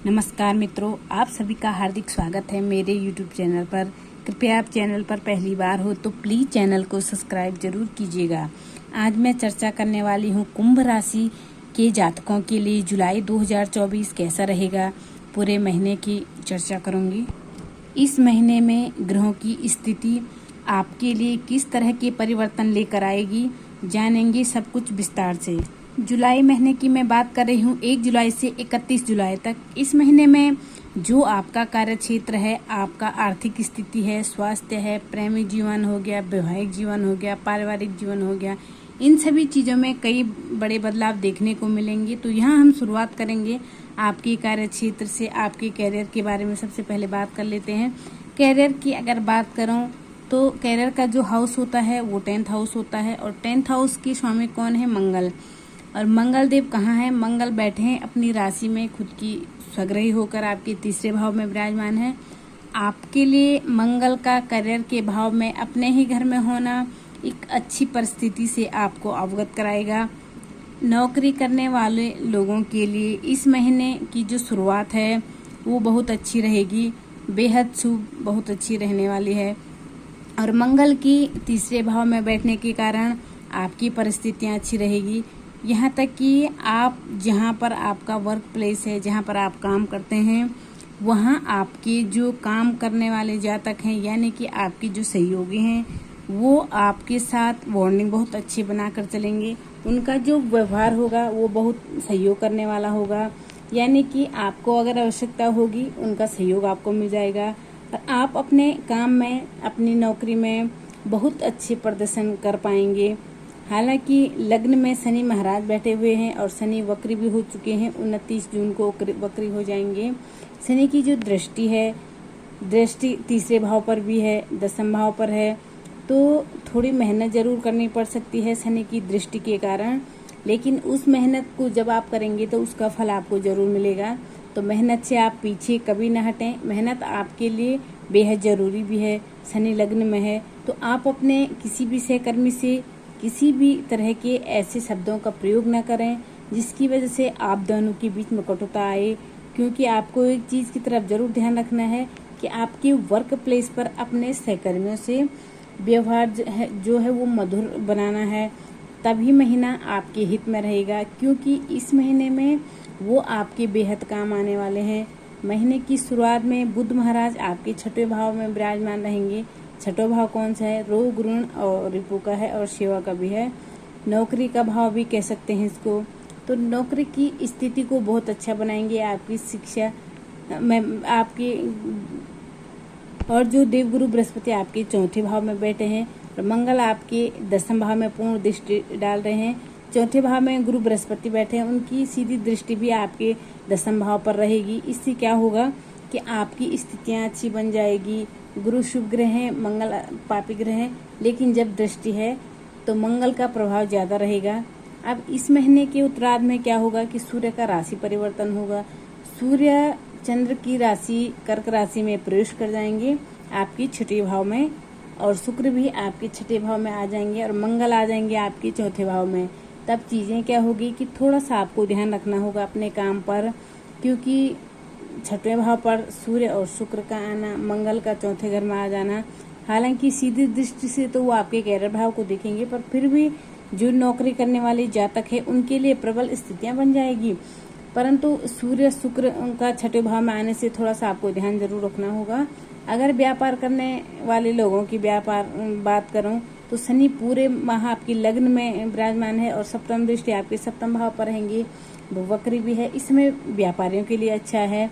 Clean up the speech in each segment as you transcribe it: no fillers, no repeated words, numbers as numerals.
नमस्कार मित्रों, आप सभी का हार्दिक स्वागत है मेरे YouTube चैनल पर। कृपया आप चैनल पर पहली बार हो तो प्लीज़ चैनल को सब्सक्राइब जरूर कीजिएगा। आज मैं चर्चा करने वाली हूँ कुंभ राशि के जातकों के लिए जुलाई 2024 कैसा रहेगा। पूरे महीने की चर्चा करूँगी। इस महीने में ग्रहों की स्थिति आपके लिए किस तरह के परिवर्तन लेकर आएगी, जानेंगे सब कुछ विस्तार से। जुलाई महीने की मैं बात कर रही हूँ 1 जुलाई से 31 जुलाई तक। इस महीने में जो आपका कार्य क्षेत्र है, आपका आर्थिक स्थिति है, स्वास्थ्य है, प्रेमी जीवन हो गया, वैवाहिक जीवन हो गया, पारिवारिक जीवन हो गया, इन सभी चीज़ों में कई बड़े बदलाव देखने को मिलेंगे। तो यहाँ हम शुरुआत करेंगे आपके कार्य क्षेत्र से। आपके कैरियर के बारे में सबसे पहले बात कर लेते हैं। कैरियर की अगर बात करूँ तो कैरियर का जो हाउस होता है वो 10th हाउस होता है, और 10th हाउस की स्वामी कौन है? मंगल। और मंगल देव कहाँ है? मंगल बैठे हैं अपनी राशि में, खुद की स्वग्रही होकर आपके तीसरे भाव में विराजमान है। आपके लिए मंगल का करियर के भाव में अपने ही घर में होना एक अच्छी परिस्थिति से आपको अवगत कराएगा। नौकरी करने वाले लोगों के लिए इस महीने की जो शुरुआत है वो बहुत अच्छी रहेगी, बेहद शुभ, बहुत अच्छी रहने वाली है। और मंगल की तीसरे भाव में बैठने के कारण आपकी परिस्थितियाँ अच्छी रहेगी। यहाँ तक कि आप जहाँ पर आपका वर्क प्लेस है, जहाँ पर आप काम करते हैं, वहाँ आपके जो काम करने वाले जातक हैं, यानी कि आपके जो सहयोगी हैं, वो आपके साथ बॉन्डिंग बहुत अच्छी बनाकर चलेंगे। उनका जो व्यवहार होगा वो बहुत सहयोग करने वाला होगा, यानी कि आपको अगर आवश्यकता होगी उनका सहयोग आपको मिल जाएगा। और आप अपने काम में, अपनी नौकरी में बहुत अच्छे प्रदर्शन कर पाएंगे। हालांकि लग्न में शनि महाराज बैठे हुए हैं और शनि वक्री भी हो चुके हैं, 29 जून को वक्री हो जाएंगे। शनि की जो दृष्टि है, दृष्टि तीसरे भाव पर भी है, 10वें भाव पर है, तो थोड़ी मेहनत जरूर करनी पड़ सकती है शनि की दृष्टि के कारण। लेकिन उस मेहनत को जब आप करेंगे तो उसका फल आपको जरूर मिलेगा। तो मेहनत से आप पीछे कभी ना हटें। मेहनत आपके लिए बेहद ज़रूरी भी है। शनि लग्न में है तो आप अपने किसी भी सहकर्मी से किसी भी तरह के ऐसे शब्दों का प्रयोग न करें जिसकी वजह से आप दोनों के बीच में कटुता आए। क्योंकि आपको एक चीज़ की तरफ जरूर ध्यान रखना है कि आपके वर्क प्लेस पर अपने सहकर्मियों से व्यवहार जो है वो मधुर बनाना है, तभी महीना आपके हित में रहेगा। क्योंकि इस महीने में वो आपके बेहद काम आने वाले हैं। महीने की शुरुआत में बुध महाराज आपके 6वें भाव में विराजमान रहेंगे। 6वां भाव कौन सा है? रोग, ऋण और रिपु का है और सेवा का भी है। नौकरी का भाव भी कह सकते हैं इसको। तो नौकरी की स्थिति को बहुत अच्छा बनाएंगे। आपकी शिक्षा में आपकी, और जो देवगुरु बृहस्पति आपके 4थे भाव में बैठे हैं और मंगल आपके 10वें भाव में पूर्ण दृष्टि डाल रहे हैं। 4थे भाव में गुरु बृहस्पति बैठे हैं, उनकी सीधी दृष्टि भी आपके 10वें भाव पर रहेगी। इससे क्या होगा कि आपकी स्थितियाँ अच्छी बन जाएगी। गुरु शुभ ग्रह है, मंगल पापी ग्रह है, लेकिन जब दृष्टि है तो मंगल का प्रभाव ज़्यादा रहेगा। अब इस महीने के उत्तरार्ध में क्या होगा कि सूर्य का राशि परिवर्तन होगा। सूर्य चंद्र की राशि कर्क राशि में प्रवेश कर जाएंगे आपकी 6ठे भाव में, और शुक्र भी आपके 6ठे भाव में आ जाएंगे, और मंगल आ जाएंगे आपके 4थे भाव में। तब चीज़ें क्या होगी कि थोड़ा सा आपको ध्यान रखना होगा अपने काम पर, क्योंकि 6वें भाव पर सूर्य और शुक्र का आना, मंगल का 4थे घर में आ जाना, हालांकि सीधी दृष्टि से तो वो आपके कैरियर भाव को देखेंगे, पर फिर भी जो नौकरी करने वाले जातक है उनके लिए प्रबल स्थितियां बन जाएगी। परंतु सूर्य शुक्र का 6वें भाव में आने से थोड़ा सा आपको ध्यान जरूर रखना होगा। अगर व्यापार करने वाले लोगों की व्यापार बात करूं तो शनि पूरे माह आपकी लग्न में विराजमान है और सप्तम दृष्टि आपके 7वें भाव पर रहेंगे। वो वक्री भी है, इसमें व्यापारियों के लिए अच्छा है।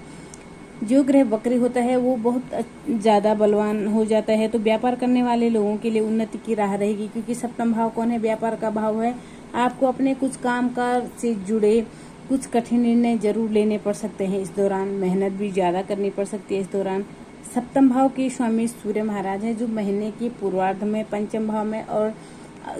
जो ग्रह वक्री होता है वो बहुत ज़्यादा बलवान हो जाता है, तो व्यापार करने वाले लोगों के लिए उन्नति की राह रहेगी। क्योंकि 7वां भाव कौन है? व्यापार का भाव है। आपको अपने कुछ कामकाज से जुड़े कुछ कठिन निर्णय जरूर लेने पड़ सकते हैं। इस दौरान मेहनत भी ज़्यादा करनी पड़ सकती है। इस दौरान 7वें भाव के स्वामी सूर्य महाराज हैं, जो महीने के पूर्वार्ध में 5वें भाव में, और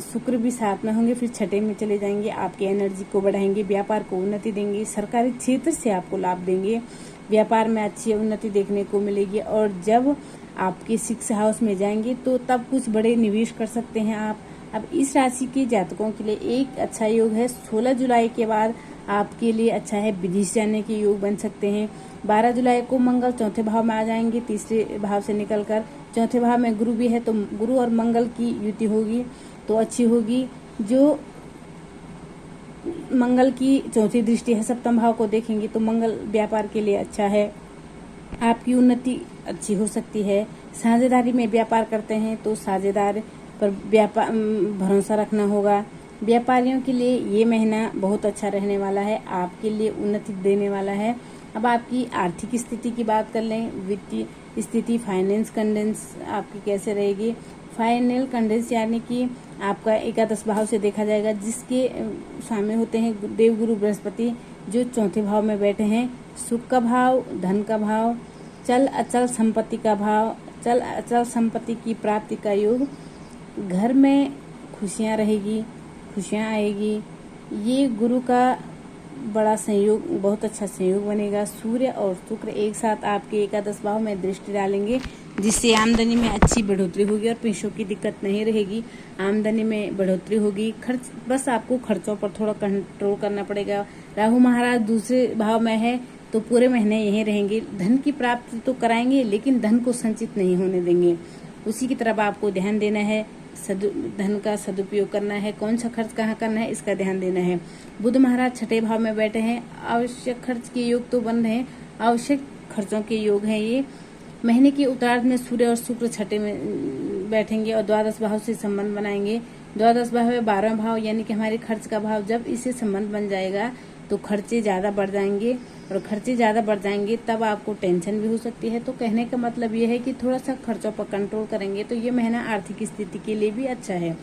शुक्र भी साथ में होंगे, फिर 6ठे में चले जाएंगे। आपकी एनर्जी को बढ़ाएंगे, व्यापार को उन्नति देंगे, सरकारी क्षेत्र से आपको लाभ देंगे, व्यापार में अच्छी उन्नति देखने को मिलेगी। और जब आपके 6 हाउस में जाएंगे तो तब कुछ बड़े निवेश कर सकते हैं आप। अब इस राशि के जातकों के लिए एक अच्छा योग है। 16 जुलाई के बाद आपके लिए अच्छा है, विदेश जाने के योग बन सकते हैं। 12 जुलाई को मंगल चौथे भाव में आ जाएंगे, तीसरे भाव से निकलकर चौथे भाव में गुरु भी है, तो गुरु और मंगल की युति होगी तो अच्छी होगी। जो मंगल की चौथी दृष्टि है सप्तम भाव को देखेंगे तो मंगल व्यापार के लिए अच्छा है, आपकी उन्नति अच्छी हो सकती है। साझेदारी में व्यापार करते हैं तो साझेदार पर व्यापार भरोसा रखना होगा। व्यापारियों के लिए ये महीना बहुत अच्छा रहने वाला है, आपके लिए उन्नति देने वाला है। अब आपकी आर्थिक स्थिति की बात कर लें, वित्तीय स्थिति, फाइनेंस कंडेंस आपकी कैसे रहेगी। फाइनल कंडेंस यानी कि आपका एकादश भाव से देखा जाएगा, जिसके स्वामी होते हैं देवगुरु बृहस्पति, जो चौथे भाव में बैठे हैं। सुख का भाव, धन का भाव, चल अचल संपत्ति का भाव, चल अचल संपत्ति की प्राप्ति का योग, घर में खुशियां रहेगी, खुशियां आएगी। ये गुरु का बड़ा संयोग, बहुत अच्छा संयोग बनेगा। सूर्य और शुक्र एक साथ आपके एकादश भाव में दृष्टि डालेंगे, जिससे आमदनी में अच्छी बढ़ोतरी होगी और पैसों की दिक्कत नहीं रहेगी। आमदनी में बढ़ोतरी होगी। खर्च, बस आपको खर्चों पर थोड़ा कंट्रोल करना पड़ेगा। राहु महाराज दूसरे भाव में है तो पूरे महीने यहीं रहेंगे। धन की प्राप्ति तो कराएंगे, लेकिन धन को संचित नहीं होने देंगे, उसी की तरफ आपको ध्यान देना है। धन का सदुपयोग करना है, कौन सा खर्च कहाँ करना है इसका ध्यान देना है। बुध महाराज छठे भाव में बैठे हैं, आवश्यक खर्च के योग तो बंद हैं, आवश्यक खर्चों के योग हैं। ये महीने के उत्तरार्ध में सूर्य और शुक्र छठे में बैठेंगे और द्वादश भाव से संबंध बनाएंगे। द्वादश भाव है 12वां भाव, यानी कि हमारे खर्च का भाव। जब इससे संबंध बन जाएगा तो खर्चे ज्यादा बढ़ जाएंगे, और खर्चे ज्यादा बढ़ जाएंगे तब आपको टेंशन भी हो सकती है। तो कहने का मतलब ये है कि थोड़ा सा खर्चों पर कंट्रोल करेंगे तो ये महीना आर्थिक स्थिति के लिए भी अच्छा है।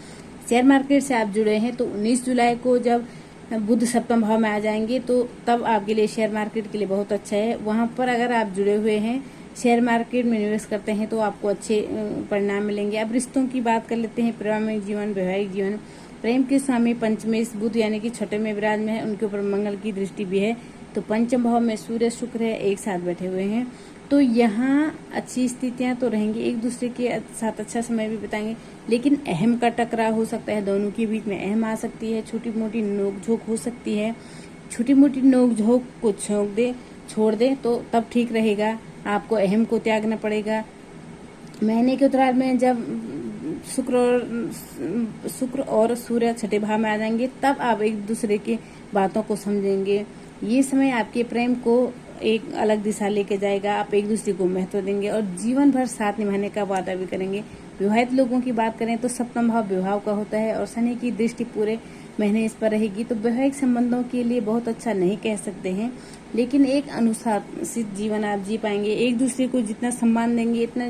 शेयर मार्केट से आप जुड़े हैं तो 19 जुलाई को जब बुध सप्तम भाव में आ जाएंगे तो तब आपके लिए शेयर मार्केट के लिए बहुत अच्छा है। वहां पर अगर आप जुड़े हुए हैं, शेयर मार्केट में निवेश करते हैं तो आपको अच्छे परिणाम मिलेंगे। अब रिश्तों की बात कर लेते हैं। पारिवारिक जीवन, वैवाहिक जीवन, प्रेम के स्वामी पंचमेश बुध यानी कि छठे में विराज में है, उनके ऊपर मंगल की दृष्टि भी है, तो पंचम भाव में सूर्य शुक्र है, एक साथ बैठे हुए हैं। तो यहाँ अच्छी स्थितियां तो रहेंगी, एक दूसरे के साथ अच्छा समय भी बिताएंगे, लेकिन अहम का टकराव हो सकता है, दोनों के बीच में अहम आ सकती है, छोटी मोटी नोकझोंक हो सकती है। छोटी मोटी नोकझोंक को छोड़ दे तो तब ठीक रहेगा, आपको अहम को त्यागना पड़ेगा। महीने के उत्तरार्ध में जब शुक्र और सूर्य छठे भाव में आ जाएंगे तब आप एक दूसरे की बातों को समझेंगे। ये समय आपके प्रेम को एक अलग दिशा लेके जाएगा, आप एक दूसरे को महत्व देंगे और जीवन भर साथ निभाने का वादा भी करेंगे। विवाहित लोगों की बात करें तो सप्तम भाव विवाह का होता है और शनि की दृष्टि पूरे महीने इस पर रहेगी, तो वैवाहिक संबंधों के लिए बहुत अच्छा नहीं कह सकते हैं, लेकिन एक अनुशासित जीवन आप जी पाएंगे। एक दूसरे को जितना सम्मान देंगे, इतना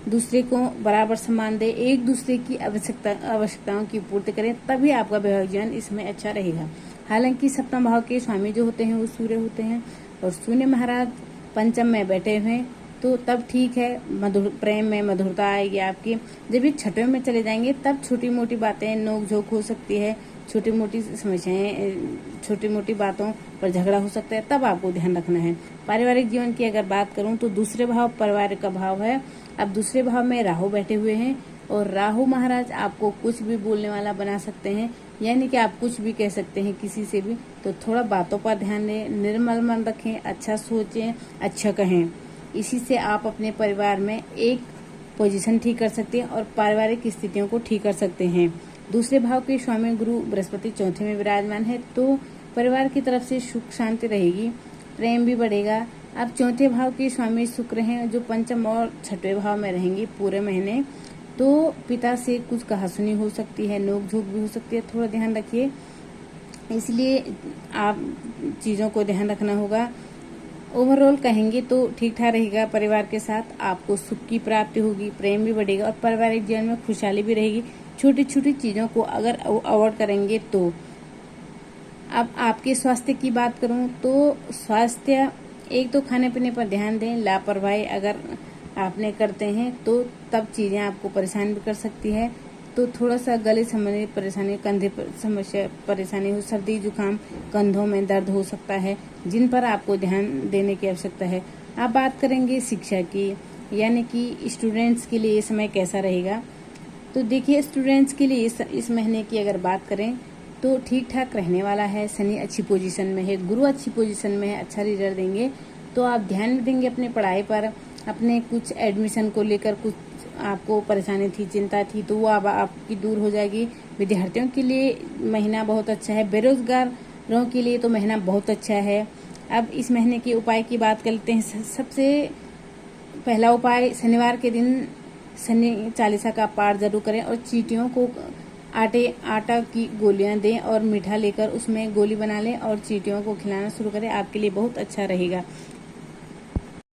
दूसरे को बराबर सम्मान दे, एक दूसरे की आवश्यकताओं की पूर्ति करें, तभी आपका वैवाहिक जीवन इसमें अच्छा रहेगा। हालांकि सप्तम भाव के स्वामी जो होते हैं वो सूर्य होते हैं और सूर्य महाराज पंचम में बैठे हुए, तो तब ठीक है, मधुर प्रेम में मधुरता आएगी आपकी। जब ये छठे में चले जाएंगे तब छोटी मोटी बातें नोक-झोंक हो सकती है, छोटी मोटी समस्याएं, छोटी मोटी बातों पर झगड़ा हो सकता है, तब आपको ध्यान रखना है। पारिवारिक जीवन की अगर बात करूं तो दूसरे भाव परिवार का भाव है। अब दूसरे भाव में राहु बैठे हुए हैं और राहु महाराज आपको कुछ भी बोलने वाला बना सकते हैं, यानी कि आप कुछ भी कह सकते हैं किसी से भी, तो थोड़ा बातों पर ध्यान दें, निर्मल मन रखें, अच्छा सोचें, अच्छा कहें। इसी से आप अपने परिवार में एक पोजीशन ठीक कर सकते हैं और पारिवारिक स्थितियों को ठीक कर सकते हैं। दूसरे भाव के स्वामी गुरु बृहस्पति चौथे में विराजमान है, तो परिवार की तरफ से सुख शांति रहेगी, प्रेम भी बढ़ेगा। अब चौथे भाव के स्वामी शुक्र हैं जो पंचम और छठे भाव में रहेंगे पूरे महीने, तो पिता से कुछ कहासुनी हो सकती है, नोक-झोंक भी हो सकती है, थोड़ा ध्यान रखिए। इसलिए आप चीजों को ध्यान रखना होगा। ओवरऑल कहेंगे तो ठीक ठाक रहेगा। परिवार के साथ आपको सुख की प्राप्ति होगी, प्रेम भी बढ़ेगा और पारिवारिक जीवन में खुशहाली भी रहेगी। छोटी छोटी चीजों को अगर अवॉइड करेंगे तो। अब आपके स्वास्थ्य की बात करूं तो स्वास्थ्य, एक तो खाने पीने पर ध्यान दें, लापरवाही अगर आपने करते हैं तो तब चीजें आपको परेशान भी कर सकती है। तो थोड़ा सा गले संबंधी परेशानी, कंधे पर समस्या परेशानी हो, सर्दी जुकाम, कंधों में दर्द हो सकता है, जिन पर आपको ध्यान देने की आवश्यकता है। अब बात करेंगे शिक्षा की, यानी कि स्टूडेंट्स के लिए ये समय कैसा रहेगा। तो देखिए, स्टूडेंट्स के लिए इस महीने की अगर बात करें तो ठीक ठाक रहने वाला है। शनि अच्छी पोजीशन में है, गुरु अच्छी पोजीशन में है, अच्छा रिजल्ट देंगे। तो आप ध्यान देंगे अपने पढ़ाई पर, अपने कुछ एडमिशन को लेकर कुछ आपको परेशानी थी, चिंता थी, तो वो अब आपकी दूर हो जाएगी। विद्यार्थियों के लिए महीना बहुत अच्छा है, बेरोजगारों के लिए तो महीना बहुत अच्छा है। अब इस महीने के उपाय की बात करते हैं। सबसे पहला उपाय, शनिवार के दिन शनि चालीसा का पाठ जरूर करें और चींटियों को आटा की गोलियां दें और मीठा लेकर उसमें गोली बना लें और चींटियों को खिलाना शुरू करें, आपके लिए बहुत अच्छा रहेगा।